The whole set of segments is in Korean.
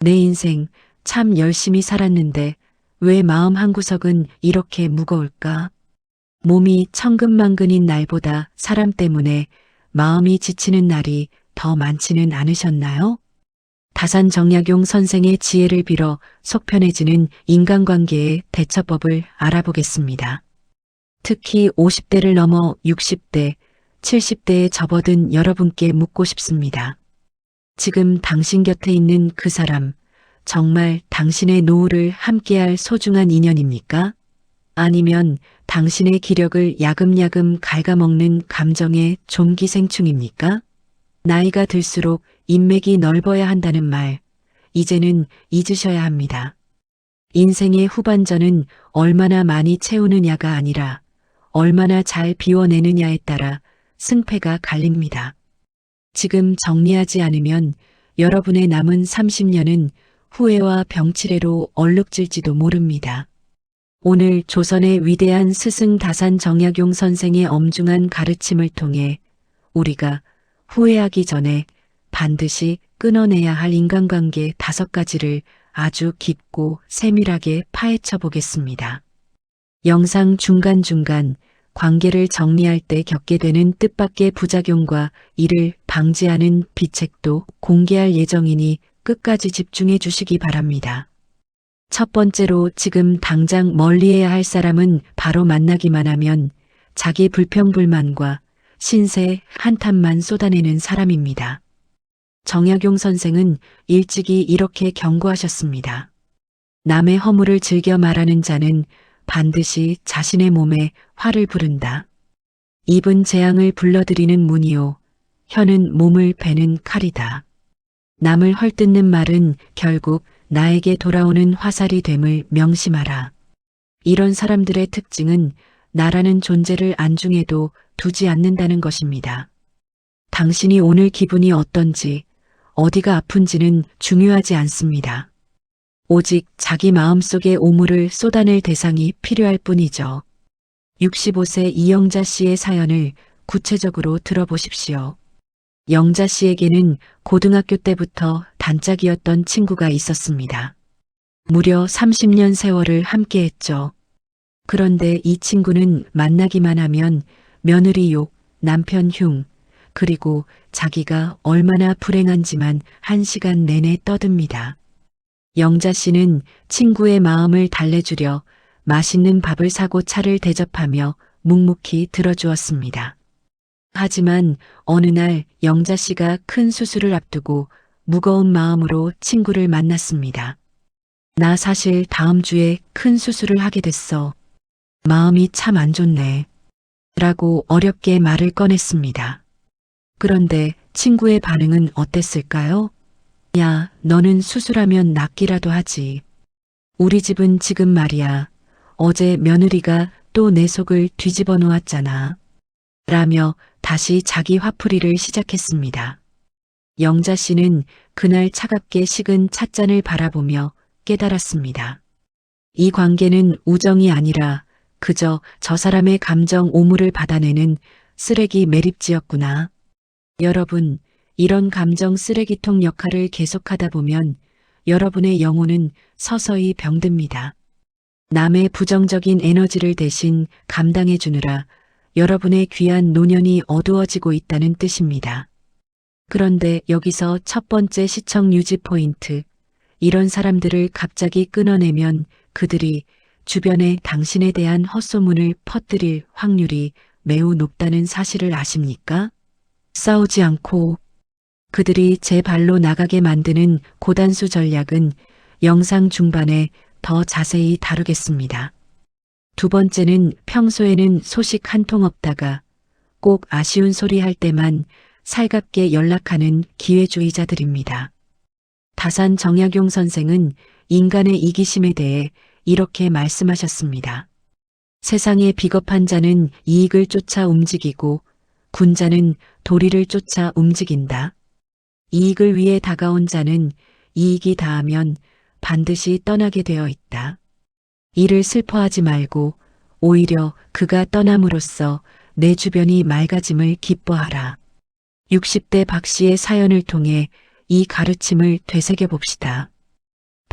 내 인생 참 열심히 살았는데 왜 마음 한구석은 이렇게 무거울까? 몸이 천근만근인 날보다 사람 때문에 마음이 지치는 날이 더 많지는 않으셨나요? 다산정약용 선생의 지혜를 빌어 속 편해지는 인간관계의 대처법을 알아보겠습니다. 특히 50대를 넘어 60대, 70대에 접어든 여러분께 묻고 싶습니다. 지금 당신 곁에 있는 그 사람, 정말 당신의 노후를 함께할 소중한 인연입니까? 아니면 당신의 기력을 야금야금 갉아먹는 감정의 좀기생충입니까? 나이가 들수록 인맥이 넓어야 한다는 말, 이제는 잊으셔야 합니다. 인생의 후반전은 얼마나 많이 채우느냐가 아니라 얼마나 잘 비워내느냐에 따라 승패가 갈립니다. 지금 정리하지 않으면 여러분의 남은 30년은 후회와 병치레로 얼룩질지도 모릅니다. 오늘 조선의 위대한 스승 다산정약용 선생의 엄중한 가르침을 통해 우리가 후회하기 전에 반드시 끊어내야 할 인간관계 5가지를 아주 깊고 세밀하게 파헤쳐 보겠습니다. 영상 중간중간 관계를 정리할 때 겪게 되는 뜻밖의 부작용과 이를 방지하는 비책도 공개할 예정이니 끝까지 집중해 주시기 바랍니다. 첫 번째로 지금 당장 멀리해야 할 사람은 바로 만나기만 하면 자기 불평불만과 신세 한탄만 쏟아내는 사람입니다. 정약용 선생은 일찍이 이렇게 경고하셨습니다. 남의 허물을 즐겨 말하는 자는 반드시 자신의 몸에 화를 부른다. 입은 재앙을 불러들이는 문이요, 혀는 몸을 베는 칼이다. 남을 헐뜯는 말은 결국 나에게 돌아오는 화살이 됨을 명심하라. 이런 사람들의 특징은 나라는 존재를 안중에도 두지 않는다는 것입니다. 당신이 오늘 기분이 어떤지, 어디가 아픈지는 중요하지 않습니다. 오직 자기 마음속의 오물을 쏟아낼 대상이 필요할 뿐이죠. 65세 이영자 씨의 사연을 구체적으로 들어보십시오. 영자 씨에게는 고등학교 때부터 단짝이었던 친구가 있었습니다. 무려 30년 세월을 함께했죠. 그런데 이 친구는 만나기만 하면 며느리 욕, 남편 흉, 그리고 자기가 얼마나 불행한지만 1시간 내내 떠듭니다. 영자 씨는 친구의 마음을 달래주려 맛있는 밥을 사고 차를 대접하며 묵묵히 들어주었습니다. 하지만 어느 날 영자 씨가 큰 수술을 앞두고 무거운 마음으로 친구를 만났습니다. 나 사실 다음 주에 큰 수술을 하게 됐어. 마음이 참 안 좋네. 라고 어렵게 말을 꺼냈습니다. 그런데 친구의 반응은 어땠을까요? 야, 너는 수술하면 낫기라도 하지. 우리 집은 지금 말이야. 어제 며느리가 또 내 속을 뒤집어 놓았잖아. 라며 다시 자기 화풀이를 시작했습니다. 영자 씨는 그날 차갑게 식은 찻잔을 바라보며 깨달았습니다. 이 관계는 우정이 아니라 그저 저 사람의 감정 오물을 받아내는 쓰레기 매립지였구나. 여러분, 이런 감정 쓰레기통 역할을 계속하다 보면 여러분의 영혼은 서서히 병듭니다. 남의 부정적인 에너지를 대신 감당해 주느라 여러분의 귀한 노년이 어두워지고 있다는 뜻입니다. 그런데 여기서 첫 번째 시청 유지 포인트. 이런 사람들을 갑자기 끊어내면 그들이 주변에 당신에 대한 헛소문을 퍼뜨릴 확률이 매우 높다는 사실을 아십니까? 싸우지 않고 그들이 제 발로 나가게 만드는 고단수 전략은 영상 중반에 더 자세히 다루겠습니다. 두 번째는 평소에는 소식 한 통 없다가 꼭 아쉬운 소리 할 때만 살갑게 연락하는 기회주의자들입니다. 다산 정약용 선생은 인간의 이기심에 대해 이렇게 말씀하셨습니다. 세상의 비겁한 자는 이익을 쫓아 움직이고 군자는 도리를 쫓아 움직인다. 이익을 위해 다가온 자는 이익이 닿으면 반드시 떠나게 되어 있다. 이를 슬퍼하지 말고 오히려 그가 떠남으로써 내 주변이 맑아짐을 기뻐하라. 60대 박 씨의 사연을 통해 이 가르침을 되새겨 봅시다.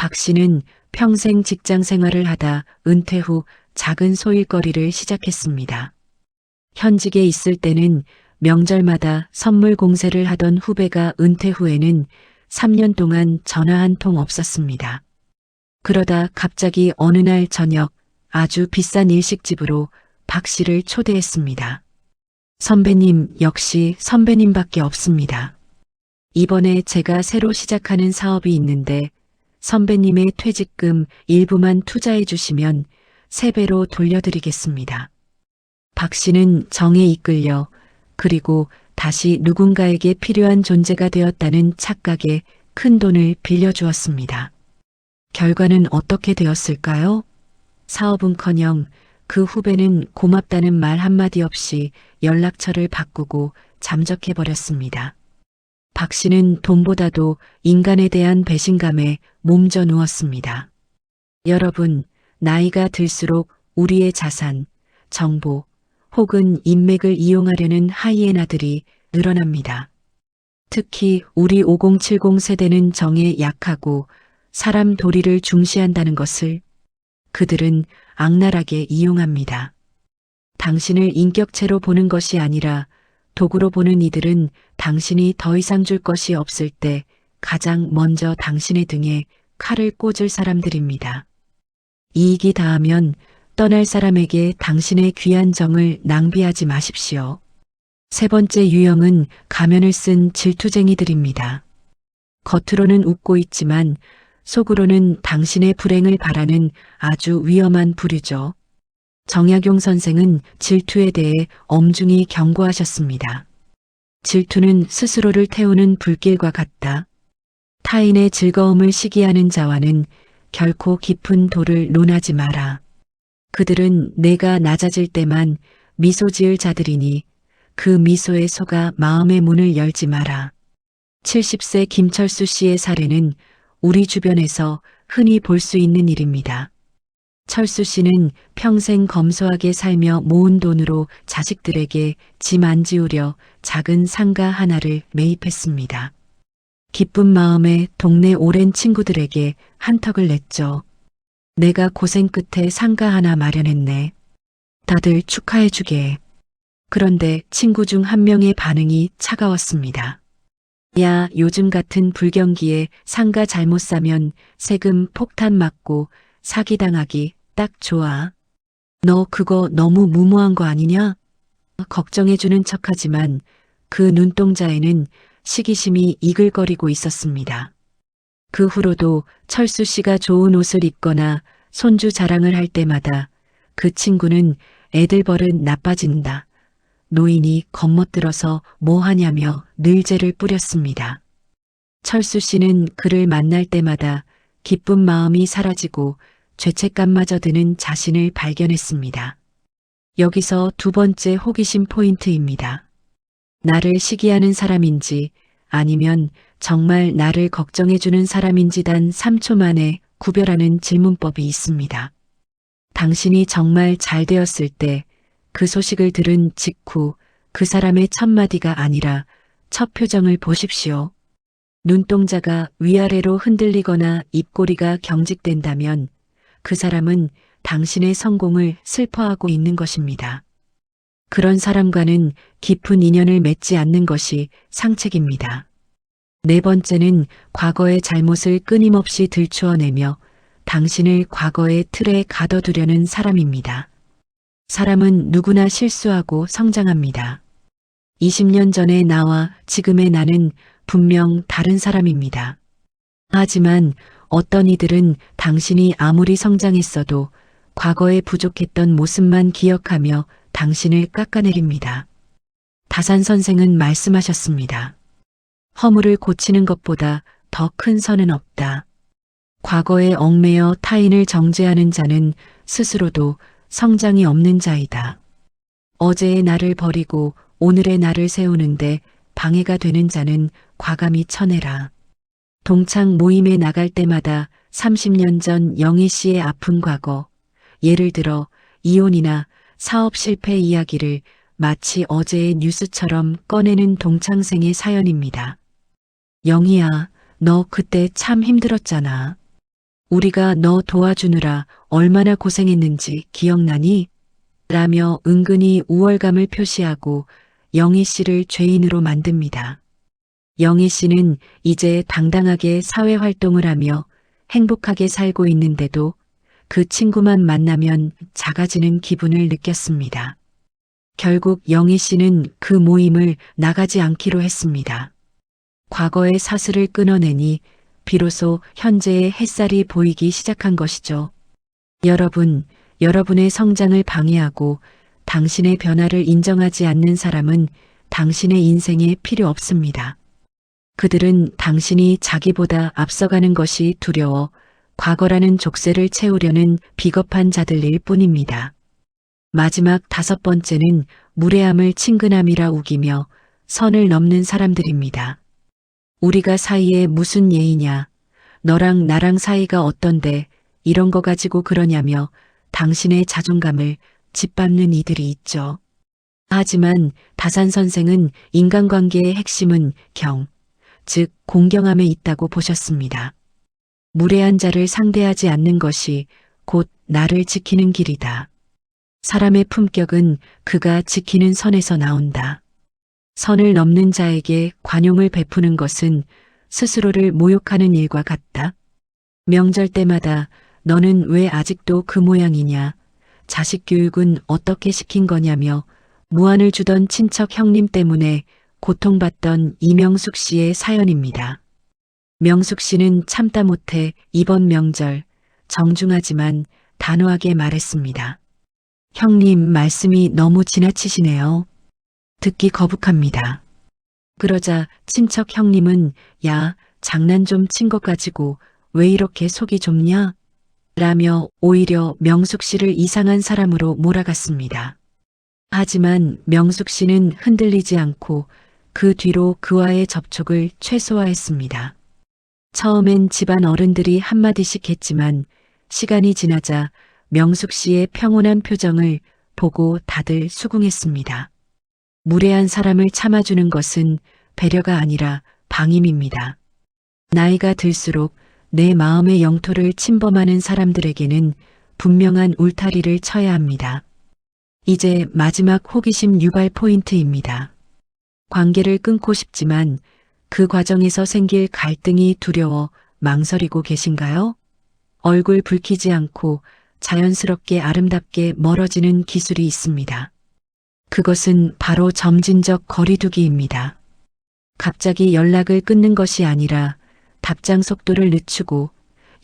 박 씨는 평생 직장 생활을 하다 은퇴 후 작은 소일거리를 시작했습니다. 현직에 있을 때는 명절마다 선물 공세를 하던 후배가 은퇴 후에는 3년 동안 전화 한 통 없었습니다. 그러다 갑자기 어느 날 저녁 아주 비싼 일식집으로 박 씨를 초대했습니다. 선배님, 역시 선배님밖에 없습니다. 이번에 제가 새로 시작하는 사업이 있는데 선배님의 퇴직금 일부만 투자해 주시면 3배로 돌려드리겠습니다. 박 씨는 정에 이끌려 그리고 다시 누군가에게 필요한 존재가 되었다는 착각에 큰 돈을 빌려주었습니다. 결과는 어떻게 되었을까요? 사업은커녕 그 후배는 고맙다는 말 한마디 없이 연락처를 바꾸고 잠적해버렸습니다. 박 씨는 돈보다도 인간에 대한 배신감에 몸져 누웠습니다. 여러분, 나이가 들수록 우리의 자산, 정보 혹은 인맥을 이용하려는 하이에나들이 늘어납니다. 특히 우리 5070 세대는 정에 약하고 사람 도리를 중시한다는 것을 그들은 악랄하게 이용합니다. 당신을 인격체로 보는 것이 아니라 도구로 보는 이들은 당신이 더 이상 줄 것이 없을 때 가장 먼저 당신의 등에 칼을 꽂을 사람들입니다. 이익이 다하면 떠날 사람에게 당신의 귀한 정을 낭비하지 마십시오. 3번째 유형은 가면을 쓴 질투쟁이들입니다. 겉으로는 웃고 있지만 속으로는 당신의 불행을 바라는 아주 위험한 부류죠. 정약용 선생은 질투에 대해 엄중히 경고하셨습니다. 질투는 스스로를 태우는 불길과 같다. 타인의 즐거움을 시기하는 자와는 결코 깊은 도를 논하지 마라. 그들은 내가 낮아질 때만 미소 지을 자들이니 그 미소에 속아 마음의 문을 열지 마라. 70세 김철수 씨의 사례는 우리 주변에서 흔히 볼 수 있는 일입니다. 철수 씨는 평생 검소하게 살며 모은 돈으로 자식들에게 짐 안 지우려 작은 상가 하나를 매입했습니다. 기쁜 마음에 동네 오랜 친구들에게 한턱을 냈죠. 내가 고생 끝에 상가 하나 마련했네. 다들 축하해주게. 그런데 친구 중 한 명의 반응이 차가웠습니다. 야, 요즘 같은 불경기에 상가 잘못 사면 세금 폭탄 맞고 사기당하기 딱 좋아. 너 그거 너무 무모한 거 아니냐? 걱정해주는 척하지만 그 눈동자에는 시기심이 이글거리고 있었습니다. 그 후로도 철수 씨가 좋은 옷을 입거나 손주 자랑을 할 때마다 그 친구는 애들 버릇 나빠진다. 노인이 겉멋들어서 뭐 하냐며 늘재를 뿌렸습니다. 철수 씨는 그를 만날 때마다 기쁜 마음이 사라지고 죄책감마저 드는 자신을 발견했습니다. 여기서 2번째 호기심 포인트입니다. 나를 시기하는 사람인지 아니면 정말 나를 걱정해주는 사람인지 단 3초 만에 구별하는 질문법이 있습니다. 당신이 정말 잘 되었을 때 그 소식을 들은 직후 그 사람의 첫 마디가 아니라 첫 표정을 보십시오. 눈동자가 위아래로 흔들리거나 입꼬리가 경직된다면 그 사람은 당신의 성공을 슬퍼하고 있는 것입니다. 그런 사람과는 깊은 인연을 맺지 않는 것이 상책입니다. 4번째는 과거의 잘못을 끊임없이 들추어내며 당신을 과거의 틀에 가둬두려는 사람입니다. 사람은 누구나 실수하고 성장합니다. 20년 전의 나와 지금의 나는 분명 다른 사람입니다. 하지만 어떤 이들은 당신이 아무리 성장했어도 과거에 부족했던 모습만 기억하며 당신을 깎아내립니다. 다산 선생은 말씀하셨습니다. 허물을 고치는 것보다 더 큰 선은 없다. 과거에 얽매여 타인을 정죄하는 자는 스스로도 성장이 없는 자이다. 어제의 나를 버리고 오늘의 나를 세우는데 방해가 되는 자는 과감히 쳐내라. 동창 모임에 나갈 때마다 30년 전 영희 씨의 아픈 과거, 예를 들어 이혼이나 사업 실패 이야기를 마치 어제의 뉴스처럼 꺼내는 동창생의 사연입니다. 영희야, 너 그때 참 힘들었잖아. 우리가 너 도와주느라 얼마나 고생했는지 기억나니? 라며 은근히 우월감을 표시하고 영희 씨를 죄인으로 만듭니다. 영희 씨는 이제 당당하게 사회활동을 하며 행복하게 살고 있는데도 그 친구만 만나면 작아지는 기분을 느꼈습니다. 결국 영희 씨는 그 모임을 나가지 않기로 했습니다. 과거의 사슬을 끊어내니 비로소 현재의 햇살이 보이기 시작한 것이죠. 여러분, 여러분의 성장을 방해하고 당신의 변화를 인정하지 않는 사람은 당신의 인생에 필요 없습니다. 그들은 당신이 자기보다 앞서가는 것이 두려워 과거라는 족쇄를 채우려는 비겁한 자들일 뿐입니다. 마지막 5번째는 무례함을 친근함이라 우기며 선을 넘는 사람들입니다. 우리가 사이에 무슨 예의냐, 너랑 나랑 사이가 어떤데 이런 거 가지고 그러냐며 당신의 자존감을 짓밟는 이들이 있죠. 하지만 다산 선생은 인간관계의 핵심은 즉 공경함에 있다고 보셨습니다. 무례한 자를 상대하지 않는 것이 곧 나를 지키는 길이다. 사람의 품격은 그가 지키는 선에서 나온다. 선을 넘는 자에게 관용을 베푸는 것은 스스로를 모욕하는 일과 같다. 명절 때마다 너는 왜 아직도 그 모양이냐, 자식 교육은 어떻게 시킨 거냐며 무안을 주던 친척 형님 때문에 고통받던 이명숙 씨의 사연입니다. 명숙 씨는 참다 못해 이번 명절 정중하지만 단호하게 말했습니다. 형님 말씀이 너무 지나치시네요. 듣기 거북합니다. 그러자 친척 형님은 야, 장난 좀 친 것 가지고 왜 이렇게 속이 좁냐? 라며 오히려 명숙 씨를 이상한 사람으로 몰아갔습니다. 하지만 명숙 씨는 흔들리지 않고 그 뒤로 그와의 접촉을 최소화했습니다. 처음엔 집안 어른들이 한마디씩 했지만 시간이 지나자 명숙 씨의 평온한 표정을 보고 다들 수긍했습니다. 무례한 사람을 참아주는 것은 배려가 아니라 방임입니다. 나이가 들수록 내 마음의 영토를 침범하는 사람들에게는 분명한 울타리를 쳐야 합니다. 이제 마지막 호기심 유발 포인트입니다. 관계를 끊고 싶지만 그 과정에서 생길 갈등이 두려워 망설이고 계신가요? 얼굴 붉히지 않고 자연스럽게 아름답게 멀어지는 기술이 있습니다. 그것은 바로 점진적 거리두기입니다. 갑자기 연락을 끊는 것이 아니라 답장 속도를 늦추고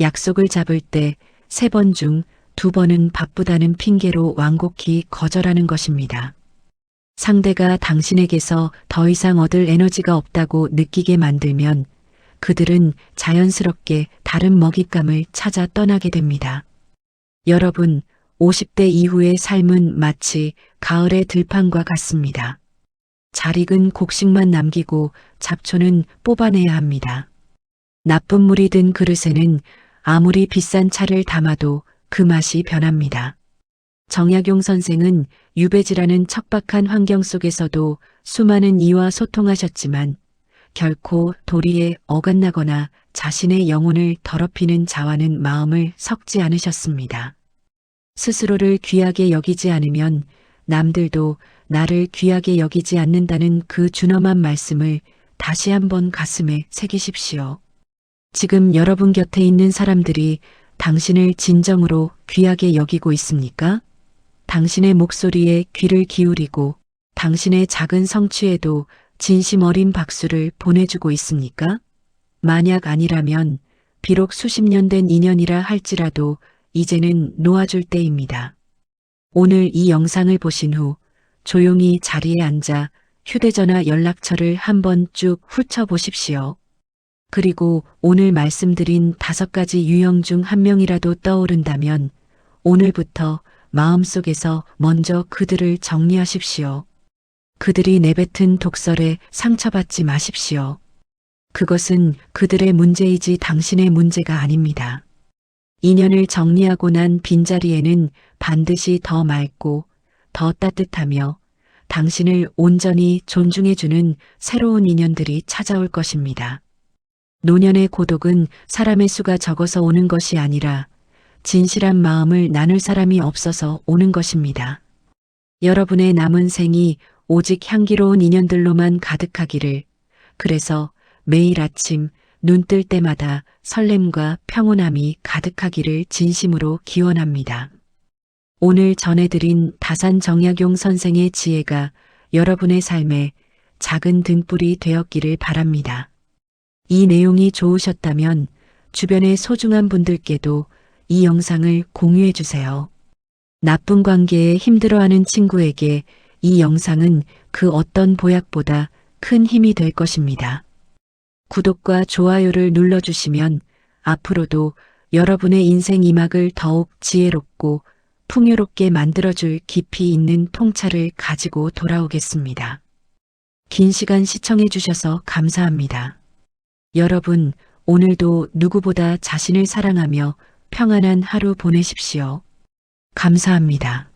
약속을 잡을 때 3번 중 2번은 바쁘다는 핑계로 완곡히 거절하는 것입니다. 상대가 당신에게서 더 이상 얻을 에너지가 없다고 느끼게 만들면 그들은 자연스럽게 다른 먹잇감을 찾아 떠나게 됩니다. 여러분, 50대 이후의 삶은 마치 가을의 들판과 같습니다. 잘 익은 곡식만 남기고 잡초는 뽑아내야 합니다. 나쁜 물이 든 그릇에는 아무리 비싼 차를 담아도 그 맛이 변합니다. 정약용 선생은 유배지라는 척박한 환경 속에서도 수많은 이와 소통하셨지만 결코 도리에 어긋나거나 자신의 영혼을 더럽히는 자와는 마음을 섞지 않으셨습니다. 스스로를 귀하게 여기지 않으면 남들도 나를 귀하게 여기지 않는다는 그 준엄한 말씀을 다시 한번 가슴에 새기십시오. 지금 여러분 곁에 있는 사람들이 당신을 진정으로 귀하게 여기고 있습니까? 당신의 목소리에 귀를 기울이고 당신의 작은 성취에도 진심 어린 박수를 보내주고 있습니까? 만약 아니라면 비록 수십 년 된 인연이라 할지라도 이제는 놓아줄 때입니다. 오늘 이 영상을 보신 후 조용히 자리에 앉아 휴대전화 연락처를 한번 쭉 훑어보십시오. 그리고 오늘 말씀드린 5가지 유형 중 한 명이라도 떠오른다면 오늘부터 마음속에서 먼저 그들을 정리하십시오. 그들이 내뱉은 독설에 상처받지 마십시오. 그것은 그들의 문제이지 당신의 문제가 아닙니다. 인연을 정리하고 난 빈자리에는 반드시 더 맑고 더 따뜻하며 당신을 온전히 존중해주는 새로운 인연들이 찾아올 것입니다. 노년의 고독은 사람의 수가 적어서 오는 것이 아니라 진실한 마음을 나눌 사람이 없어서 오는 것입니다. 여러분의 남은 생이 오직 향기로운 인연들로만 가득하기를, 그래서 매일 아침 눈 뜰 때마다 설렘과 평온함이 가득하기를 진심으로 기원합니다. 오늘 전해드린 다산정약용 선생의 지혜가 여러분의 삶에 작은 등불이 되었기를 바랍니다. 이 내용이 좋으셨다면 주변의 소중한 분들께도 이 영상을 공유해 주세요. 나쁜 관계에 힘들어하는 친구에게 이 영상은 그 어떤 보약보다 큰 힘이 될 것입니다. 구독과 좋아요를 눌러주시면 앞으로도 여러분의 인생 이막을 더욱 지혜롭고 풍요롭게 만들어줄 깊이 있는 통찰을 가지고 돌아오겠습니다. 긴 시간 시청해 주셔서 감사합니다. 여러분, 오늘도 누구보다 자신을 사랑하며 평안한 하루 보내십시오. 감사합니다.